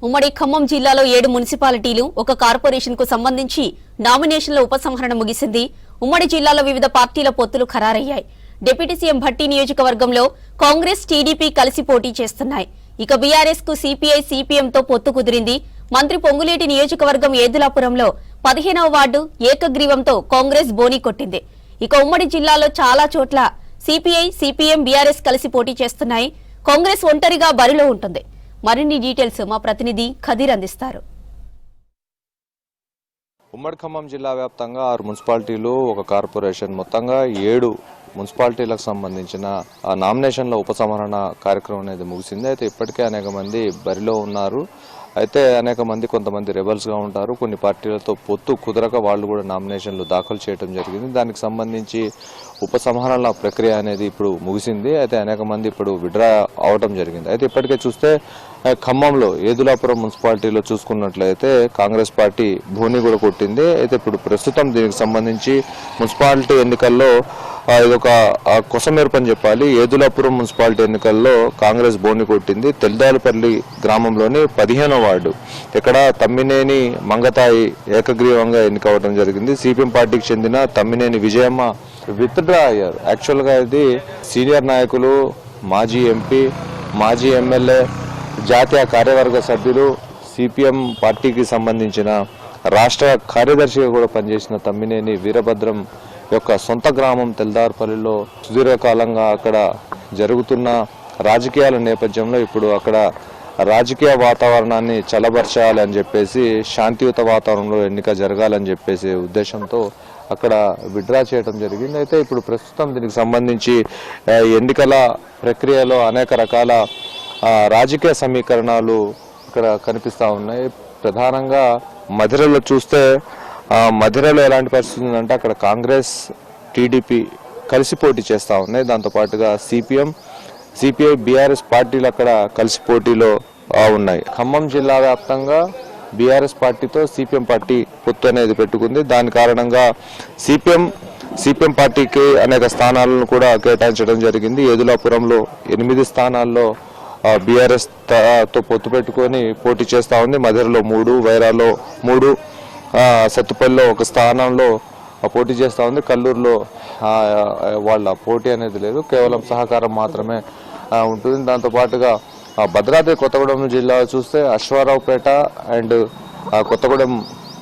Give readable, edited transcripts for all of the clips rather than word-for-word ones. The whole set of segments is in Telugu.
ఉమ్మడి ఖమ్మం జిల్లాలో 7 మున్సిపాలిటీలు ఒక కార్పొరేషన్ కు సంబంధించి నామినేషన్ల ఉపసంహరణ ముగిసింది. ఉమ్మడి జిల్లాలో వివిధ పార్టీల పొత్తులు ఖరారయ్యాయి. డిప్యూటీ సీఎం భట్టి నియోజకవర్గంలో కాంగ్రెస్ టీడీపీ కలిసి పోటీ చేస్తున్నాయి. ఇక బీఆర్ఎస్ కు సిపిఐ సిపిఎంతో పొత్తు కుదిరింది. మంత్రి పొంగులేటి నియోజకవర్గం ఏదులాపురంలో 15వ వార్డు ఏకగ్రీవంతో కాంగ్రెస్ బోనీ కొట్టింది. ఇక ఉమ్మడి జిల్లాలో చాలా చోట్ల సిపిఐ సిపిఎం బీఆర్ఎస్ కలిసి పోటీ చేస్తున్నాయి. కాంగ్రెస్ ఒంటరిగా బరిలో ఉంటుంది. మరిన్ని డీటెయిల్స్ మా ప్రతినిధి ఖదీర్ అందిస్తారు. ఉమ్మడి ఖమ్మం జిల్లా వ్యాప్తంగా 6 మున్సిపాలిటీలు ఒక కార్పొరేషన్ మొత్తంగా 7 మున్సిపాలిటీలకు సంబంధించిన నామినేషన్ల ఉపసంహరణ కార్యక్రమం అనేది ముగిసింది. అయితే ఇప్పటికే అనేక మంది బరిలో ఉన్నారు. అయితే అనేక మంది కొంతమంది రెబల్స్ గా ఉంటారు. కొన్ని పార్టీలతో పొత్తు కుదరక వాళ్ళు కూడా నామినేషన్లు దాఖలు చేయడం జరిగింది. దానికి సంబంధించి ఉపసంహరణ ప్రక్రియ అనేది ఇప్పుడు ముగిసింది. అయితే అనేక మంది ఇప్పుడు విడ్రా అవడం జరిగింది. అయితే ఇప్పటికే చూస్తే ఖమ్మంలో ఏదులాపురం మున్సిపాలిటీలో చూసుకున్నట్లయితే కాంగ్రెస్ పార్టీ బోనీ కూడా కొట్టింది. అయితే ఇప్పుడు ప్రస్తుతం దీనికి సంబంధించి మున్సిపాలిటీ ఎన్నికల్లో ఇదొక కొసమెరుపు అని చెప్పాలి. ఏదులాపురం మున్సిపాలిటీ ఎన్నికల్లో కాంగ్రెస్ బోనీ కొట్టింది. తెల్దాలపల్లి గ్రామంలోని 15వ వార్డు ఇక్కడ తమ్మినేని మంగతాయి ఏకగ్రీవంగా ఎన్నికవడం జరిగింది. సిపిఎం పార్టీకి చెందిన తమ్మినేని విజయమ్మ విత్డ్రా అయ్యారు. యాక్చువల్ గా ఇది సీనియర్ నాయకులు, మాజీ ఎంపీ, మాజీ ఎమ్మెల్యే, జాతీయ కార్యవర్గ సభ్యులు, సిపిఎం పార్టీకి సంబంధించిన రాష్ట్ర కార్యదర్శిగా కూడా పనిచేసిన తమ్మినేని వీరభద్రం యొక్క సొంత గ్రామం తెల్దార్పల్లిలో సుదీర్ఘకాలంగా అక్కడ జరుగుతున్న రాజకీయాల నేపథ్యంలో ఇప్పుడు అక్కడ రాజకీయ వాతావరణాన్ని చల్లబరచాలని చెప్పేసి, శాంతియుత వాతావరణంలో ఎన్నిక జరగాలని చెప్పేసి ఉద్దేశంతో అక్కడ విడ్రా చేయడం జరిగింది. అయితే ఇప్పుడు ప్రస్తుతం దీనికి సంబంధించి ఎన్నికల ప్రక్రియలో అనేక రకాల రాజకీయ సమీకరణాలు ఇక్కడ కనిపిస్తూ ఉన్నాయి. ప్రధానంగా మధిరలో చూస్తే మధిరలో ఎలాంటి పరిస్థితి ఉందంటే అక్కడ కాంగ్రెస్ టీడీపీ కలిసి పోటీ చేస్తూ ఉన్నాయి. దాంతోపాటుగా సిపిఎం సిపిఐ బీఆర్ఎస్ పార్టీలు అక్కడ కలిసి పోటీలో ఉన్నాయి. ఖమ్మం జిల్లా వ్యాప్తంగా బీఆర్ఎస్ పార్టీతో సిపిఎం పార్టీ పొత్తు అనేది పెట్టుకుంది. దాని కారణంగా సిపిఎం పార్టీకి అనేక స్థానాలను కూడా కేటాయించడం జరిగింది. ఏదులాపురంలో 8 స్థానాల్లో బీఆర్ఎస్ తో పొత్తు పెట్టుకొని పోటీ చేస్తూ ఉంది. మధిరలో 3, వైరాలో 3, సత్తుపల్లిలో 1 స్థానంలో పోటీ చేస్తూ ఉంది. కల్లూరులో వాళ్ళ పోటీ అనేది లేదు, కేవలం సహకారం మాత్రమే ఉంటుంది. దాంతోపాటుగా భద్రాద్రి కొత్తగూడెం జిల్లా చూస్తే అశ్వారావుపేట అండ్ కొత్తగూడెం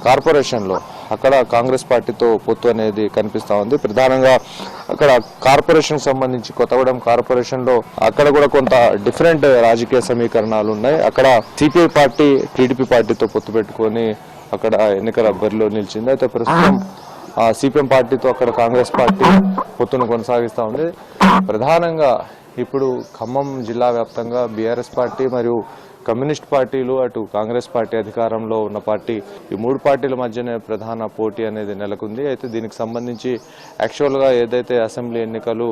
కార్పొరేషన్లో అక్కడ కాంగ్రెస్ పార్టీతో పొత్తు అనేది కనిపిస్తూ ఉంది. ప్రధానంగా అక్కడ కార్పొరేషన్ సంబంధించి కొత్తగూడెం కార్పొరేషన్లో అక్కడ కూడా కొంత డిఫరెంట్ రాజకీయ సమీకరణాలు ఉన్నాయి. అక్కడ సిపిఐ పార్టీ టీడీపీ పార్టీతో పొత్తు పెట్టుకొని అక్కడ ఎన్నికల బరిలో నిలిచింది. అయితే ప్రస్తుతం సిపిఎం పార్టీతో అక్కడ కాంగ్రెస్ పార్టీ పొత్తును కొనసాగిస్తూ ఉంది. ప్రధానంగా ఇప్పుడు ఖమ్మం జిల్లా వ్యాప్తంగా బీఆర్ఎస్ పార్టీ మరియు కమ్యూనిస్ట్ పార్టీలు, అటు కాంగ్రెస్ పార్టీ అధికారంలో ఉన్న పార్టీ, ఈ 3 పార్టీల మధ్యనే ప్రధాన పోటీ అనేది నెలకొంది. అయితే దీనికి సంబంధించి యాక్చువల్గా ఏదైతే అసెంబ్లీ ఎన్నికలు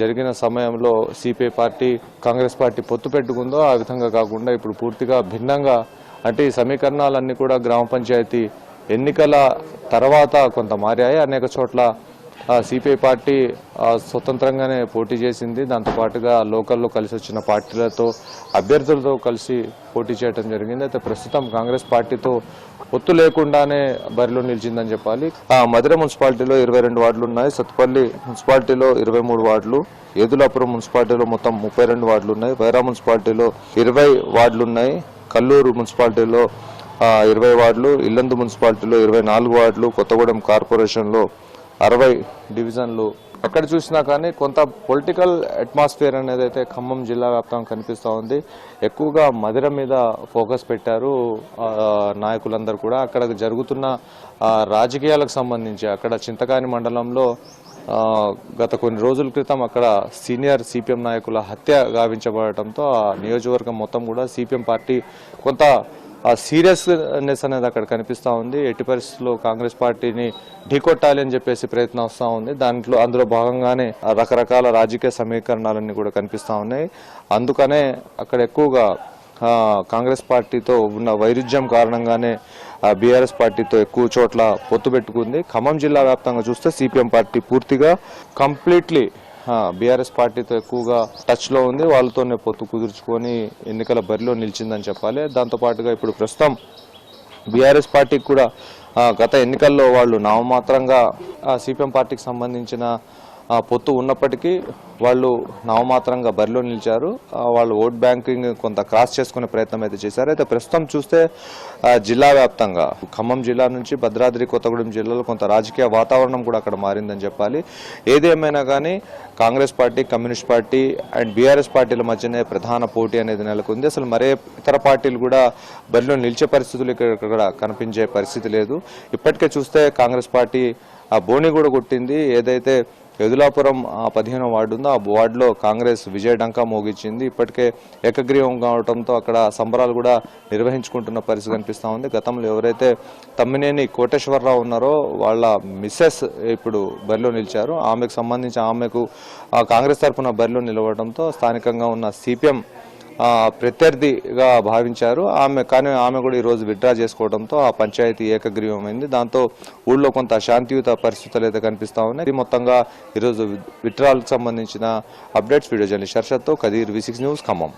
జరిగిన సమయంలో సిపిఐ పార్టీ కాంగ్రెస్ పార్టీ పొత్తు పెట్టుకుందో ఆ విధంగా కాకుండా ఇప్పుడు పూర్తిగా భిన్నంగా, అంటే ఈ సమీకరణాలన్నీ కూడా గ్రామ పంచాయతీ ఎన్నికల తర్వాత కొంత మారాయి. అనేక చోట్ల సిపిఐ పార్టీ స్వతంత్రంగానే పోటీ చేసింది. దాంతోపాటుగా లోకల్లో కలిసి వచ్చిన పార్టీలతో, అభ్యర్థులతో కలిసి పోటీ చేయడం జరిగింది. అయితే ప్రస్తుతం కాంగ్రెస్ పార్టీతో పొత్తు లేకుండానే బరిలో నిలిచిందని చెప్పాలి. మధిర మున్సిపాలిటీలో 22 వార్డులు ఉన్నాయి. సత్తుపల్లి మున్సిపాలిటీలో 23 వార్డులు, ఏదులాపురం మున్సిపాలిటీలో మొత్తం 32 వార్డులు ఉన్నాయి. వైరా మున్సిపాలిటీలో 20 వార్డులు ఉన్నాయి. కల్లూరు మున్సిపాలిటీలో 20 వార్డులు, ఇల్లందు మున్సిపాలిటీలో 24 వార్డులు, కొత్తగూడెం కార్పొరేషన్లో 60 డివిజన్లు. ఎక్కడ చూసినా కానీ కొంత పొలిటికల్ అట్మాస్ఫియర్ అనేది అయితే ఖమ్మం జిల్లా వ్యాప్తంగా కనిపిస్తూ ఉంది. ఎక్కువగా మధిర మీద ఫోకస్ పెట్టారు నాయకులందరూ కూడా. అక్కడ జరుగుతున్న రాజకీయాలకు సంబంధించి అక్కడ చింతకాని మండలంలో గత కొన్ని రోజుల క్రితం అక్కడ సీనియర్ సిపిఎం నాయకుల హత్య గావించబడటంతో ఆ నియోజకవర్గం మొత్తం కూడా సిపిఎం పార్టీ కొంత సీరియస్నెస్ అనేది అక్కడ కనిపిస్తూ ఉంది. ఎట్టి పరిస్థితుల్లో కాంగ్రెస్ పార్టీని ఢీకొట్టాలి అని చెప్పేసి ప్రయత్నం వస్తూ ఉంది. అందులో భాగంగానే రకరకాల రాజకీయ సమీకరణాలన్నీ కూడా కనిపిస్తూ ఉన్నాయి. అందుకనే అక్కడ ఎక్కువగా కాంగ్రెస్ పార్టీతో ఉన్న వైరుధ్యం కారణంగానే బీఆర్ఎస్ పార్టీతో ఎక్కువ చోట్ల పొత్తు పెట్టుకుంది. ఖమ్మం జిల్లా వ్యాప్తంగా చూస్తే సిపిఎం పార్టీ పూర్తిగా కంప్లీట్లీ బీఆర్ఎస్ పార్టీతో ఎక్కువగా టచ్లో ఉంది, వాళ్ళతోనే పొత్తు కుదుర్చుకొని ఎన్నికల బరిలో నిలిచిందని చెప్పాలి. దాంతోపాటుగా ఇప్పుడు ప్రస్తుతం బీఆర్ఎస్ పార్టీకి కూడా గత ఎన్నికల్లో వాళ్ళు నామమాత్రంగా సిపిఎం పార్టీకి సంబంధించిన పొత్తు ఉన్నప్పటికీ వాళ్ళు నామమాత్రంగా బరిలో నిలిచారు. వాళ్ళు ఓట్ బ్యాంకింగ్ కొంత క్రాస్ చేసుకునే ప్రయత్నం అయితే చేశారు. అయితే ప్రస్తుతం చూస్తే జిల్లా వ్యాప్తంగా ఖమ్మం జిల్లా నుంచి భద్రాద్రి కొత్తగూడెం జిల్లాలో కొంత రాజకీయ వాతావరణం కూడా అక్కడ మారిందని చెప్పాలి. ఏదేమైనా కానీ Congress party, communist party and BRS పార్టీల మధ్యనే ప్రధాన పోటీ అనేది నెలకొంది. అసలు మరే ఇతర పార్టీలు కూడా బరిలో నిలిచే పరిస్థితులు ఇక్కడ కనిపించే పరిస్థితి లేదు. ఇప్పటికే చూస్తే కాంగ్రెస్ పార్టీ బోని కూడా కొట్టింది. ఏదైతే యదులాపురం 15వ వార్డు ఉందో ఆ వార్డులో కాంగ్రెస్ విజయ డంకా మోగించింది. ఇప్పటికే ఏకగ్రీవం కావడంతో అక్కడ సంబరాలు కూడా నిర్వహించుకుంటున్న పరిస్థితి కనిపిస్తూ ఉంది. గతంలో ఎవరైతే తమ్మినేని కోటేశ్వరరావు ఉన్నారో వాళ్ళ మిస్సెస్ ఇప్పుడు బరిలో నిలిచారు. ఆమెకు కాంగ్రెస్ తరఫున బరిలో నిలవడంతో స్థానికంగా ఉన్న సిపిఎం ప్రత్యర్థిగా భావించారు. ఆమె కూడా ఈరోజు విత్డ్రా చేసుకోవడంతో ఆ పంచాయతీ ఏకగ్రీవమైంది. దాంతో ఊళ్ళో కొంత శాంతియుత పరిస్థితులు అయితే కనిపిస్తా ఉన్నాయి. మొత్తంగా ఈరోజు విత్డ్రాలకు సంబంధించిన అప్డేట్స్ వీడియో జర్నలిస్ట్ హర్షద్తో కదీర్, V6 న్యూస్, ఖమ్మం.